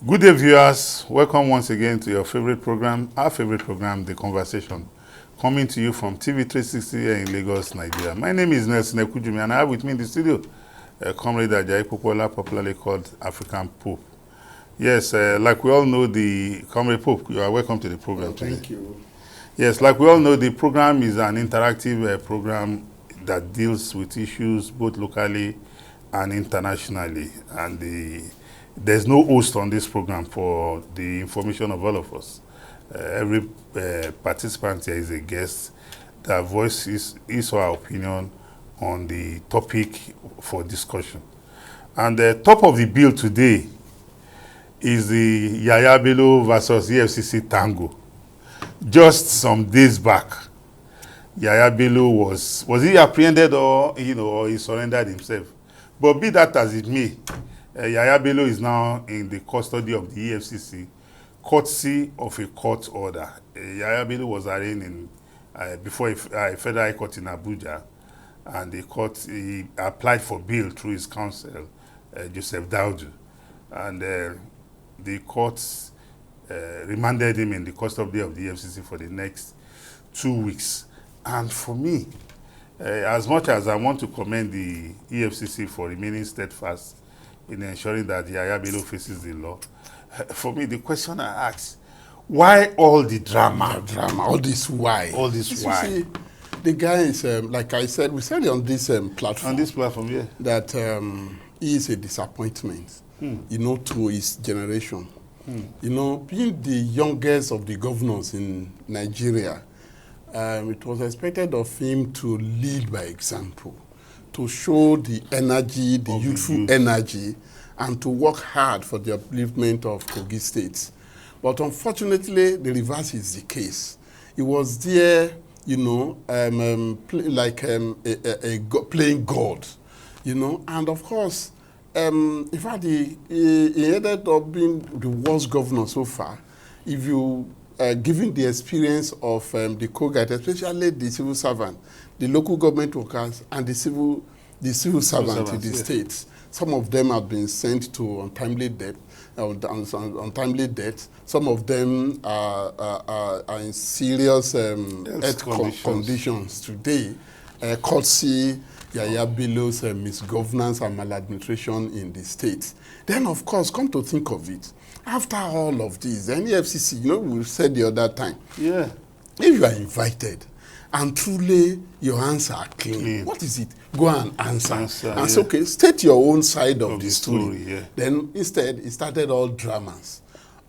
Good day, viewers. Welcome once again to your favorite program, our favorite program, The Conversation, coming to you from TV360 here in Lagos, Nigeria. My name is Nelson Ekujumi, and I have with me in the studio Comrade Ajayi Popola, popularly called African Pope. Yes, like we all know, the Comrade Pope, you are welcome to the program today. Thank you. Yes, like we all know, the program is an interactive program that deals with issues both locally and internationally. And there's no host on this program for the information of all of us. Every participant here is a guest that voices his or her opinion on the topic for discussion. And the top of the bill today is the Yaya Bello versus EFCC tango. Just some days back, Yaya Bello was he apprehended or he surrendered himself? But be that as it may, Yaya Bello is now in the custody of the EFCC, courtesy of a court order. Yaya Bello was arraigned before a federal high court in Abuja, and he applied for bail through his counsel, Joseph Daudu, and the court remanded him in the custody of the EFCC for the next 2 weeks. And for me, as much as I want to commend the EFCC for remaining steadfast in ensuring that Yaya Bello faces the law, for me, the question I ask, why all the drama? All this why? All this why? See, the guy is, like I said, we said on this platform. On this platform, yeah. That he is a disappointment, to his generation. Being the youngest of the governors in Nigeria, it was expected of him to lead by example, to show the energy, the youthful energy, and to work hard for the upliftment of Kogi State. But unfortunately, the reverse is the case. He was there, playing God, and of course, in fact, he ended up being the worst governor so far. If you, given the experience of the Kogite, especially the civil servant, the local government workers, and the civil servants in the states, some of them have been sent to untimely death. Some of them are in serious health conditions today, courtesy Yaya Bello's misgovernance and maladministration in the state. Then, of course, come to think of it, after all of this, the NEFCC, we said the other time, Yeah. if you are invited and truly your answer are clean, what is it? Go and answer. And so, okay, state your own side of the story. Yeah. Then instead, it started all dramas,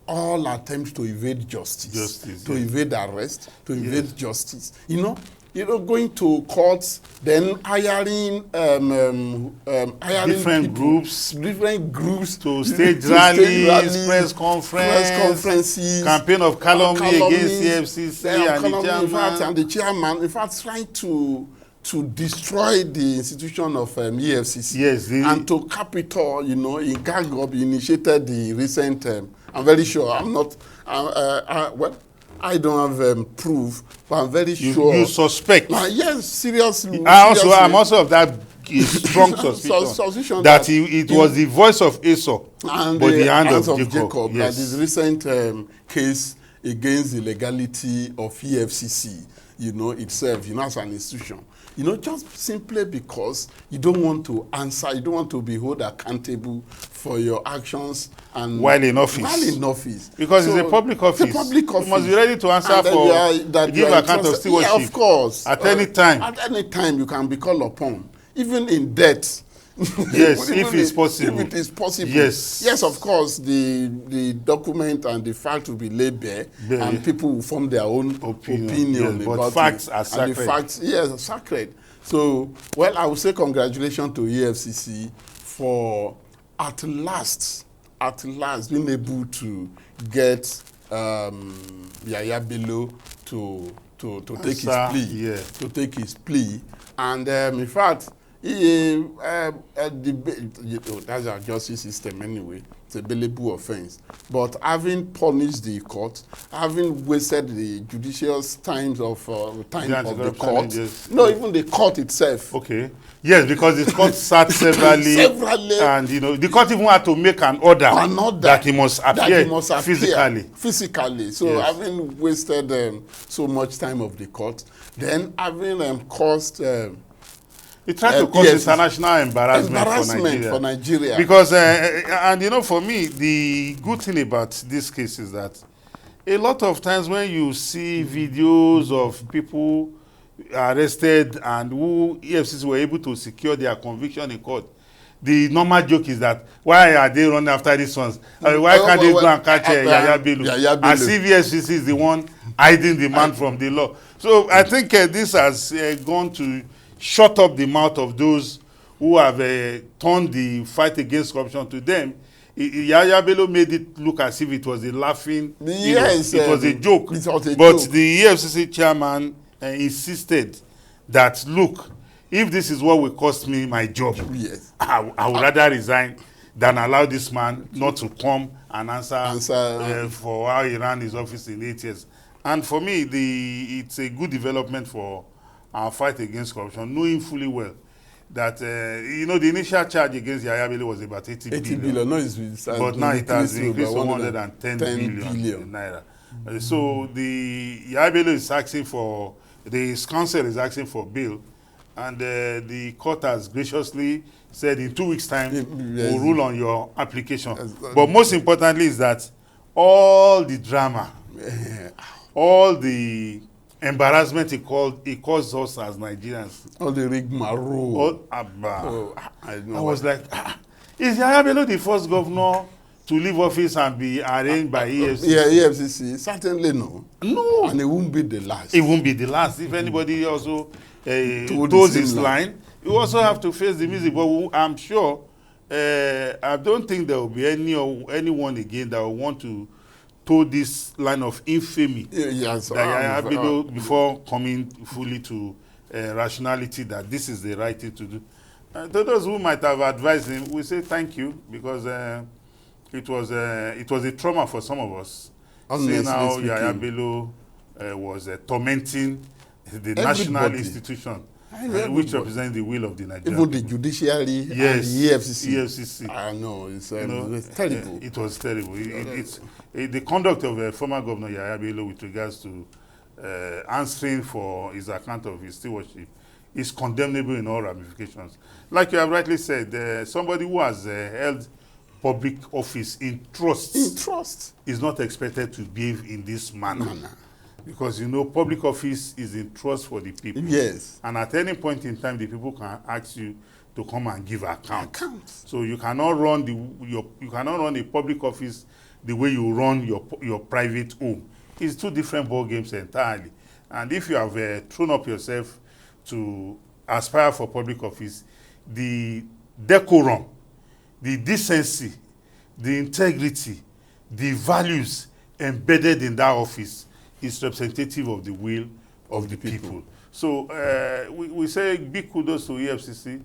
all attempts to evade justice, evade arrest, to evade justice. Going to courts, then hiring different groups to stage rallies, press conferences, campaign of calumny against the EFCC and the chairman. In fact, trying to destroy the institution of EFCC. Yes, and to cap it all, in gang up, initiated the recent. I'm very sure. I'm not. I don't have proof, but I'm very sure. You suspect? Yes, seriously. I'm also of that strong suspicion that it was the voice of Esau, but the hand of Jacob. Yes. That is recent case against the legality of EFCC, itself, as an institution. Just simply because you don't want to answer, you don't want to be held accountable for your actions and while in office. Because it's a public office. It's a public office. You must be ready to answer give account of stewardship. Yeah, of course. At any time. At any time you can be called upon, even in debt. Yes, if it's possible. If it is possible. Yes, of course, the document and the fact will be laid bare, and people will form their own opinion but about facts it. Are sacred. And the facts, are sacred. So, I would say congratulations to EFCC for at last being able to get Yaya Bello to take his plea. Yeah. To take his plea. And in fact, That's our justice system anyway. It's a bailable offense. But having punished the court, having wasted the judicial time of the court, no, even the court itself. Okay. Yes, because the court sat severally, and the court even had to make an order that he must appear physically. So yes. Having wasted so much time of the court, then having caused it tried to cause international embarrassment for Nigeria. Because, and for me, the good thing about this case is that a lot of times when you see videos of people arrested and who EFCC were able to secure their conviction in court, the normal joke is that why are they running after these ones? Why can't they go and catch Yaya Bello? As if EFCC is the one hiding the man from the law. So I think this has gone to shut up the mouth of those who have turned the fight against corruption to them. Yaya Bello made it look as if it was a laughing, it was a joke. But the EFCC chairman insisted that, look, if this is what will cost me my job, yes, I would rather resign than allow this man not to come and answer for how he ran his office in 8 years. And for me, it's a good development for our fight against corruption, knowing fully well that, the initial charge against Yaya Bello was about 80 billion. No, but now it has increased to 110 billion naira. So the Yaya Bello is asking for, the council is asking for bail, and the court has graciously said in 2 weeks' time we'll rule on your application. But most importantly is that all the drama, all the embarrassment it caused us as Nigerians, all the rigmarole. I was like, is Yaya Bello the first governor to leave office and be arraigned by EFCC? Yeah, EFCC, certainly no. No. And it won't be the last. It won't be the last. If anybody also toes his line, you also have to face the music. But I'm sure, I don't think there will be anyone again that will want to toe this line of infamy that Yaya Bello, before coming fully to rationality that this is the right thing to do. To those who might have advised him, we say thank you, because it was a trauma for some of us. Seeing how Yaya Bello was tormenting the national institution, which represents the will of the Nigerian people. Even the judiciary, yes, and the EFCC. I know, it's terrible. It was terrible. The conduct of former Governor Yaya Bello with regards to answering for his account of his stewardship is condemnable in all ramifications. Like you have rightly said, somebody who has held public office in trust is not expected to behave in this manner. Because public office is in trust for the people. Yes. And at any point in time, the people can ask you to come and give account. So you cannot run a public office the way you run your private home. It's two different ball games entirely. And if you have thrown up yourself to aspire for public office, the decorum, the decency, the integrity, the values embedded in that office is representative of the will of the people. So we say big kudos to EFCC.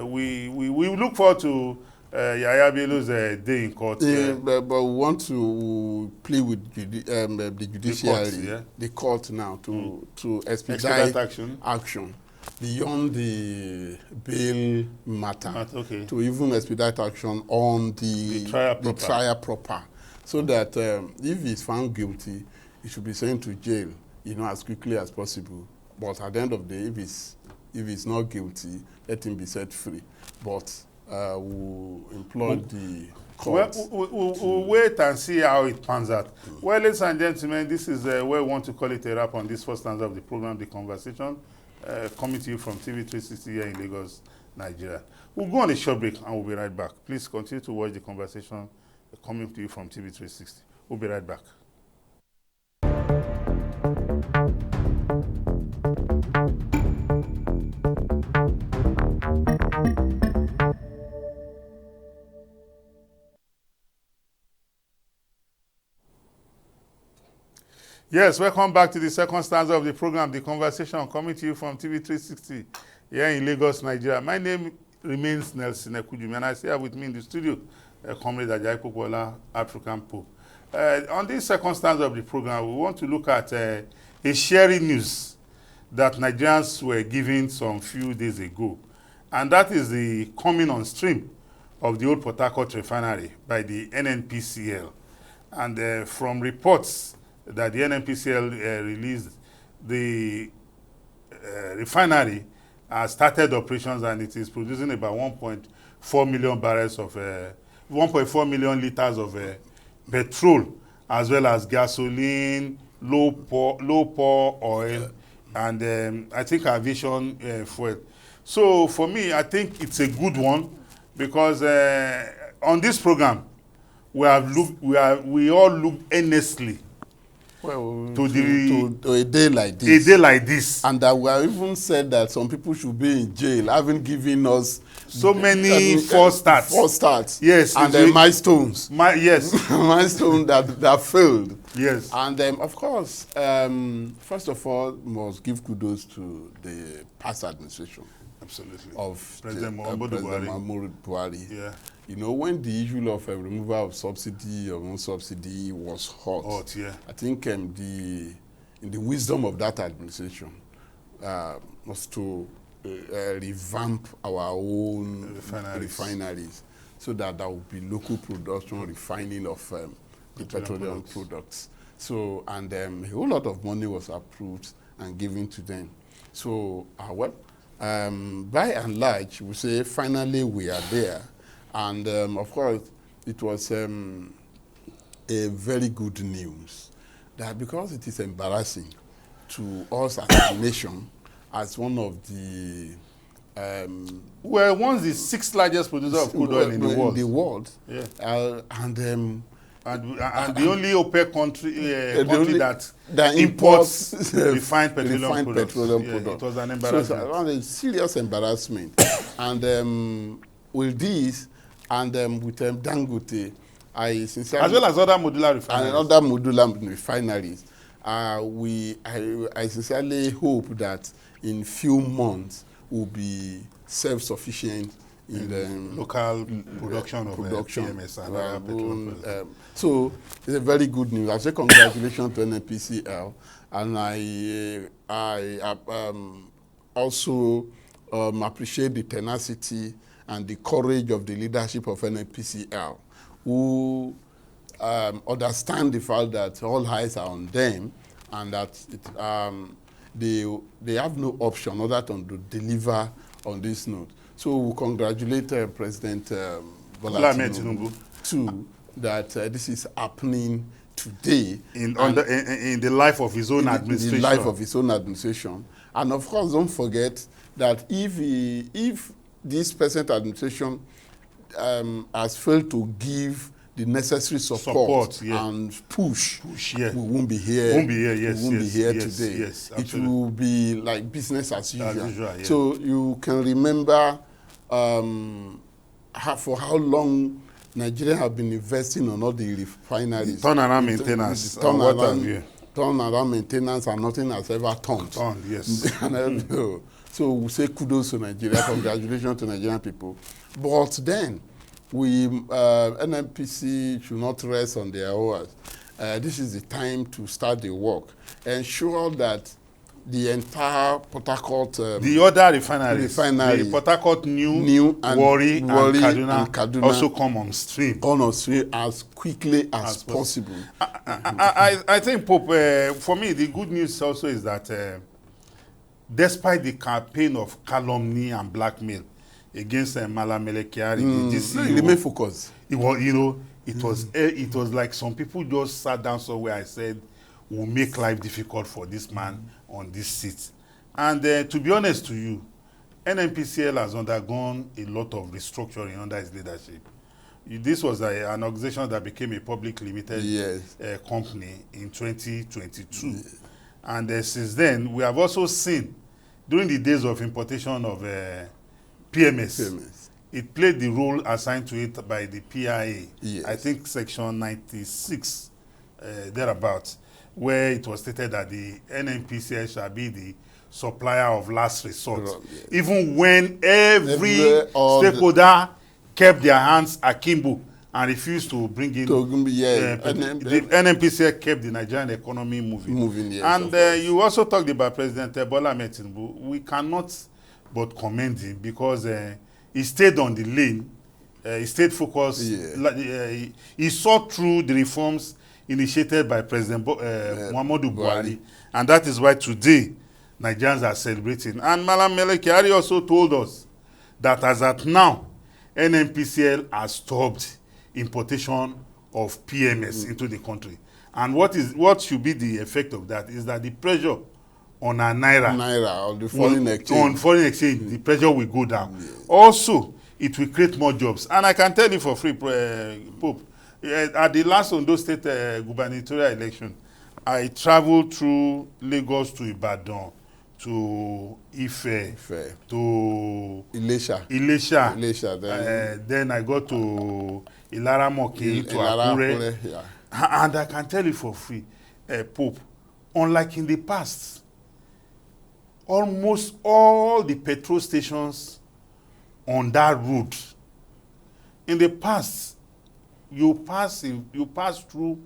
We look forward to Yaya Bello's day in court. But we want to play with the judiciary, the court now, to expedite action beyond the bail matter, to even expedite action on the trial proper, so that if he's found guilty, he should be sent to jail, as quickly as possible. But at the end of the day, if he's not guilty, let him be set free. But we'll employ the court. We'll wait and see how it pans out. Well, ladies and gentlemen, this is where we want to call it a wrap on this first stanza of the program, The Conversation, coming to you from TV360 here in Lagos, Nigeria. We'll go on a short break and we'll be right back. Please continue to watch The Conversation coming to you from TV360. We'll be right back. Yes, welcome back to the second stanza of the program, The Conversation, coming to you from TV360 here in Lagos, Nigeria. My name remains Nelson Ekujumi, and I stay here with me in the studio, Comrade Ajayi Popola, African Pope. On this second stanza of the program, we want to look at a sharing news that Nigerians were given some few days ago, and that is the coming on stream of the old Port Harcourt refinery by the NNPCL. And from reports that the NNPCL released, the refinery has started operations and it is producing about 1.4 million barrels of 1.4 million liters of petrol, as well as gasoline, low pour oil, and I think aviation fuel. So for me, I think it's a good one, because on this program we all look earnestly to a day like this. A day like this. And that we have even said that some people should be in jail, having given us so many false starts. False starts. Yes. And the milestones. Yes. Milestones that failed. Yes. And of course, first of all, must give kudos to the past administration. Absolutely. Of President Muhammadu Buhari. Yeah. You know, when the issue of removal of subsidy or non-subsidy was hot, yeah. I think in the wisdom of that administration was to revamp our own refineries so that there will be local production, refining of the petroleum products. So, and a whole lot of money was approved and given to them. So, by and large, we say finally we are there. And of course, it was a very good news that, because it is embarrassing to us as a nation, as one of the we're once the sixth largest producer of crude oil in the world. Yeah. And the only OPEC country that imports refined petroleum products. It was an embarrassment. So it's a serious embarrassment. And with this, and with Dangote, I sincerely, as well as other modular refineries. And other modular refineries, I sincerely hope that in few months we'll be self-sufficient in the local production of PMS and other petroleum. So it's a very good news. I say congratulations to NNPCL, and I also appreciate the tenacity and the courage of the leadership of NNPCL, who understand the fact that all eyes are on them, and that they have no option other than to deliver on this note. So we congratulate President Bola Tinubu too, that this is happening today in the life of his own administration. In the life of his own administration. And of course, don't forget that if this present administration has failed to give the necessary support and push, yeah. we won't be here. Yes, we won't be here today. Yes, it will be like business as usual. Yeah. So you can remember for how long Nigeria have been investing on all the refineries. Turnaround maintenance. Turnaround maintenance, and nothing has ever turned. Yes. So we say kudos to Nigeria, congratulations to Nigerian people. But then, NNPC should not rest on their oars. This is the time to start the work. Ensure that the entire Port Harcourt, the other refineries, the Port Harcourt New and Warri and Kaduna also come on stream. As quickly as possible. I think, Pope, for me, the good news also is that despite the campaign of calumny and blackmail against Malam Mele Kyari, the GCO, remain focused. It was, it was like some people just sat down somewhere. I said, "We'll make life difficult for this man on this seat." And to be honest to you, NNPCL has undergone a lot of restructuring under his leadership. This was an organization that became a public limited company in 2022. Yes. And since then, we have also seen, during the days of importation of PMS, it played the role assigned to it by the PIA. Yes. I think section 96, thereabouts, where it was stated that the NNPCL shall be the supplier of last resort. Yes. Even when every all stakeholder kept their hands akimbo and refused to bring in, the NNPCL kept the Nigerian economy moving. Yes, and you also talked about President Bola Ahmed Tinubu. We cannot but commend him because he stayed on the lane. He stayed focused. Yeah. He saw through the reforms initiated by President Muhammadu Buhari. And that is why today Nigerians are celebrating. And Malam Mele Kyari also told us that as at now, NNPCL has stopped importation of PMS into the country. And what should be the effect of that is that the pressure on our naira on the foreign exchange, the pressure will go down. Yeah. Also, it will create more jobs. And I can tell you for free, Pope, at the last Ondo State gubernatorial election, I traveled through Lagos to Ibadan, to Ife, to Ilesha. Then I got to Ilaramokin, to Akure. Yeah. And I can tell you for free, Pope, unlike in the past, almost all the petrol stations on that route, in the past, you pass through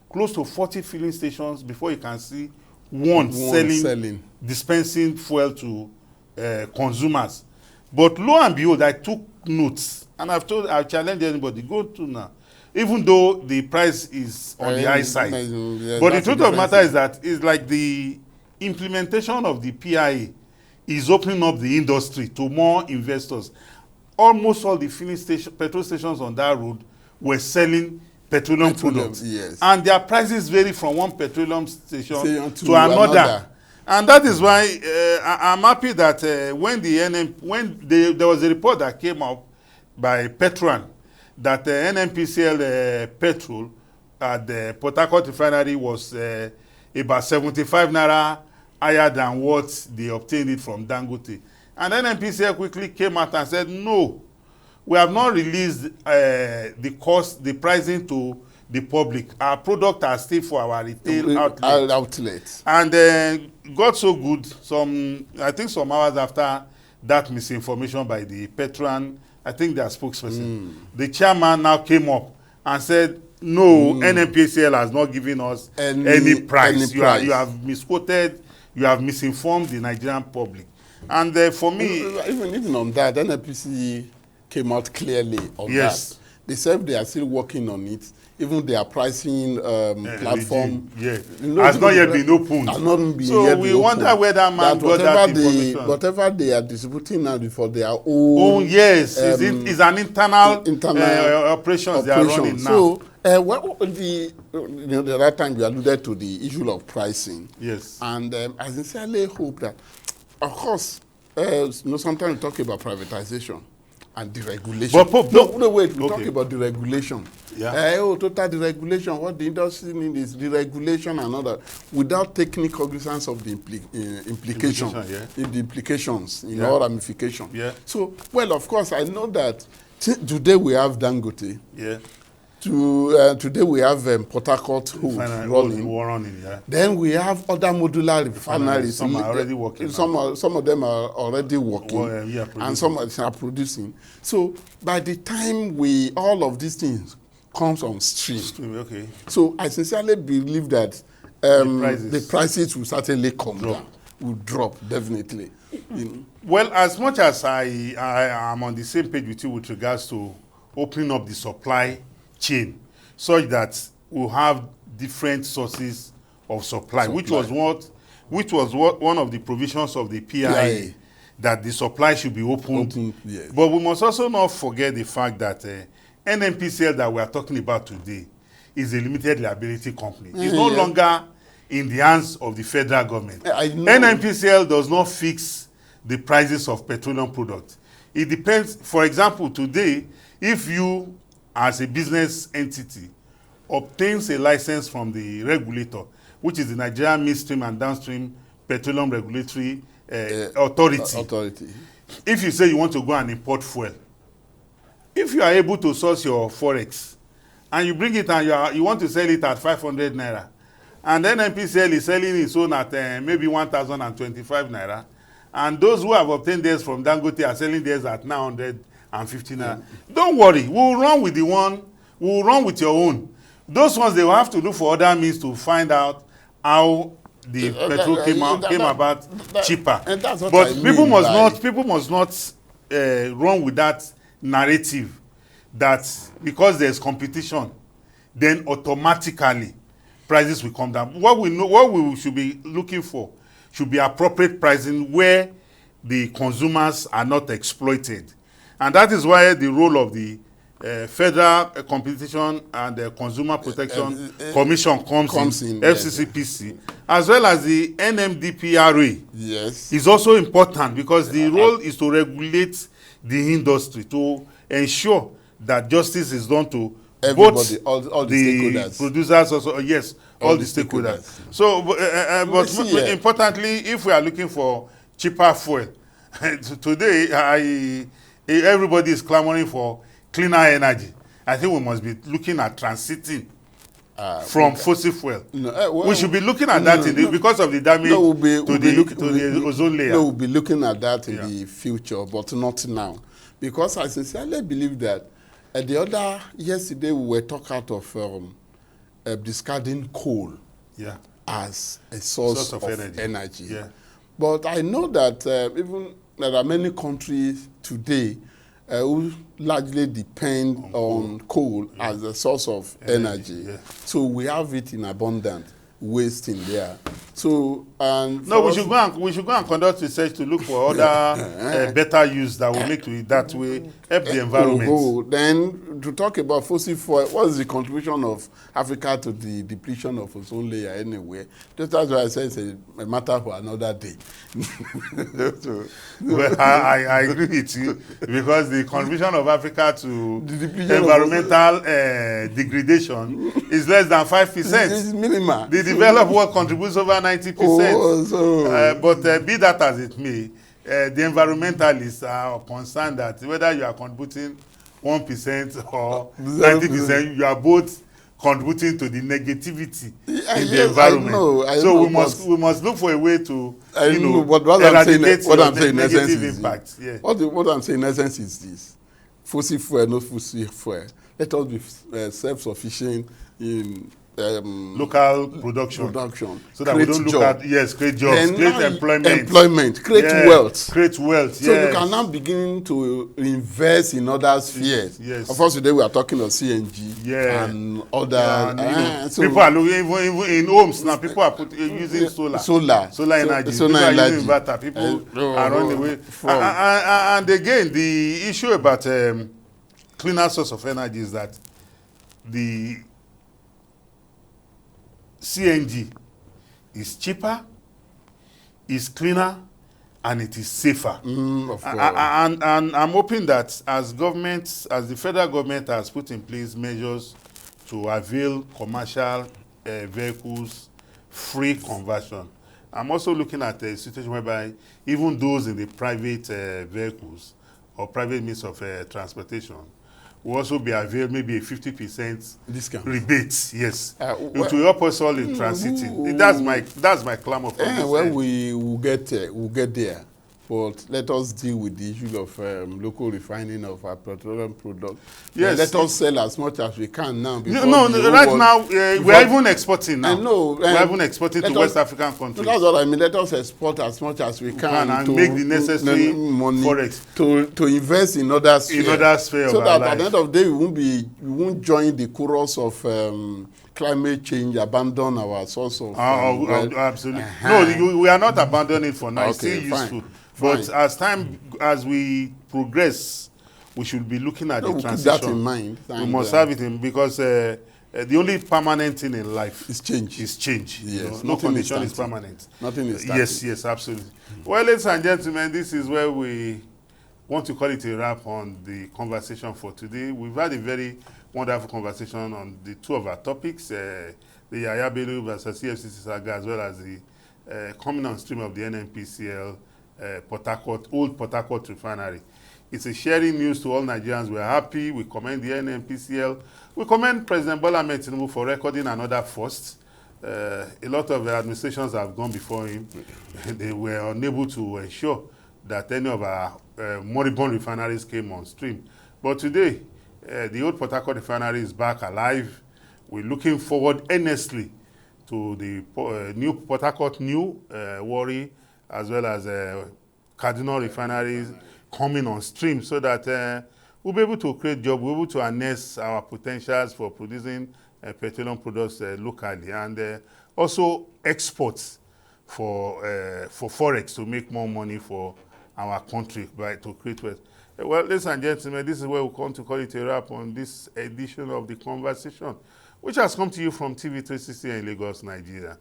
close to 40 filling stations before you can see one selling, dispensing fuel to consumers. But lo and behold, I took notes, and I've challenged anybody, go to now. Even though the price is on the high side. But the truth of the matter is that it's like the implementation of the PIA is opening up the industry to more investors. Almost all the filling petrol stations on that road were selling petroleum products. Yes. And their prices vary from one petroleum station to another. And that is why I'm happy that there was a report that came up by Petron that NNPCL petrol at the Port Harcourt refinery was about 75 naira higher than what they obtained it from Dangote. And NNPCL quickly came out and said, no, we have not released the pricing to the public. Our product are still for our retail outlets. And got so good, I think some hours after that misinformation by the Petron, I think their spokesperson, the chairman now came up and said, no, NNPCL has not given us any price. You have misquoted, you have misinformed the Nigerian public. And for me... Even on that, NNPC came out clearly on that. They said they are still working on it. Even their pricing platform has not yet been opened. So we wonder where that man got that information. Whatever they are distributing now for their own... it's an internal operations they are running now. So the right time you alluded to the issue of pricing. Yes. And I sincerely hope that, of course, sometimes we talk about privatization and deregulation. But wait, we talk about deregulation. Yeah. Total deregulation. What the industry needs is deregulation and other, without taking cognizance of the implications, all ramifications. Yeah. So, well, of course, I know that today we have Dangote. Yeah. Today we have Port Harcourt running. Yeah. Then we have other modular refineries. Some are already working. Some of them are already working, and some are producing. So by the time all of these things comes on stream, okay. So I sincerely believe that the prices will certainly will drop definitely. Well, as much as I am on the same page with you with regards to opening up the supply chain such that we'll have different sources of supply. Which was one of the provisions of the PIA, that the supply should be opened. Yes. But we must also not forget the fact that NNPCL that we are talking about today is a limited liability company. It's no longer in the hands of the federal government. NNPCL does not fix the prices of petroleum products. It depends. For example, today, if you as a business entity obtains a license from the regulator, which is the Nigerian Midstream and Downstream Petroleum Regulatory Authority. If you say you want to go and import fuel, if you are able to source your forex and you bring it and you want to sell it at 500 naira, and NNPCL is selling its own at maybe 1,025 naira, and those who have obtained theirs from Dangote are selling theirs at 950 naira. Don't worry, we'll run with we'll run with your own. Those ones, they will have to look for other means to find out how the petrol came about cheaper. And that's what but I people mean must not run with that narrative that because there's competition, then automatically prices will come down. What we should be looking for should be appropriate pricing where the consumers are not exploited. And that is why the role of the Federal Competition and Consumer Protection Commission comes in FCCPC, as well as the NMDPRA. Yes. Is also important because the role is to regulate the industry, to ensure that justice is done to everybody, both all the stakeholders. Producers also, yes, all the stakeholders. So, but importantly, if we are looking for cheaper fuel, today everybody is clamoring for cleaner energy. I think we must be looking at transiting from fossil fuel. No, we should be looking at that because of the damage to the ozone layer. No, we'll be looking at that in the future, but not now. Because I sincerely believe that yesterday we were talking out of discarding coal as a source of energy. Yeah. But I know that even there are many countries today who largely depend on coal as a source of energy. Yeah. So we have it in abundance, waste in there. So we should go and conduct research to look for other better use that will make it that way help the environment. Then to talk about fossil fuel, what is the contribution of Africa to the depletion of ozone layer anyway? That's why I say it's a matter for another day. Well, I agree with you because the contribution of Africa to environmental degradation is less than 5%. It's minimal. The developed world contributes over 90%. But be that as it may, the environmentalists are concerned that whether you are contributing 1% or 90%, you are both contributing to the negativity in the environment. So we must look for a way to eradicate the negative impact. Yeah. What I'm saying in essence is this: fossil fuel, not fossil fuel. Let us be self-sufficient in local production so that we don't look at create jobs, create wealth, so you can now begin to invest in other spheres. Of course, today we are talking of CNG and other so people are looking even in homes now. People are using solar energy, people are using inverter, people are running away and again the issue about cleaner source of energy is that the CNG is cheaper, is cleaner, and it is safer. And I'm hoping that as the federal government has put in place measures to avail commercial vehicles free conversion, I'm also looking at a situation whereby even those in the private vehicles or private means of transportation will also be availed maybe a 50% discount rebate. Yes, it will help us all in transiting. That's my clamor for this. Well, we will get there. But let us deal with the issue of local refining of our petroleum products. Yes, let us sell as much as we can now. Right now we are even exporting now. I know. We are even exporting to West African countries. That's what I mean. Let us export as much as we can and make the necessary money forex to invest in other spheres. So that at the end of the day we won't join the chorus of climate change, abandon our source of absolutely. No, we are not abandoning for now. It's still useful. But as we progress, we should be looking at the transition. Keep that in mind. We must have it in because the only permanent thing in life is change. Yes, no condition is permanent. Nothing is static. Yes, absolutely. Well, ladies and gentlemen, this is where we want to call it a wrap on the conversation for today. We've had a very wonderful conversation on the two of our topics, the Yahaya Bello versus EFCC saga, as well as the coming on stream of the NNPCL Old Port Harcourt refinery. It's a sharing news to all Nigerians. We're happy. We commend the NNPCL. We commend President Bola Ahmed Tinubu for recording another first A lot of administrations have gone before him. They were unable to ensure that any of our moribund refineries came on stream. But today, the old Port Harcourt refinery is back alive. We're looking forward earnestly to the new Port Harcourt new Warri, as well as Cardinal refineries coming on stream, so that we'll be able to create jobs, we'll be able to harness our potentials for producing petroleum products locally, and also exports for forex to make more money for our country, right, to create wealth. Well, ladies and gentlemen, this is where we come to call it a wrap on this edition of The Conversation, which has come to you from TV360 in Lagos, Nigeria.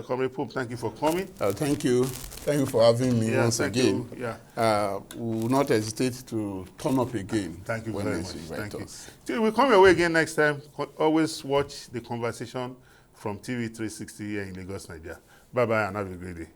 Comrade Pope, thank you for coming. Thank you. Thank you for having me once again. Yeah. We will not hesitate to turn up again. Thank you very much. Thank you. Us. Till we come your way again next time, always watch The Conversation from TV360 here in Lagos, Nigeria. Bye-bye and have a great day.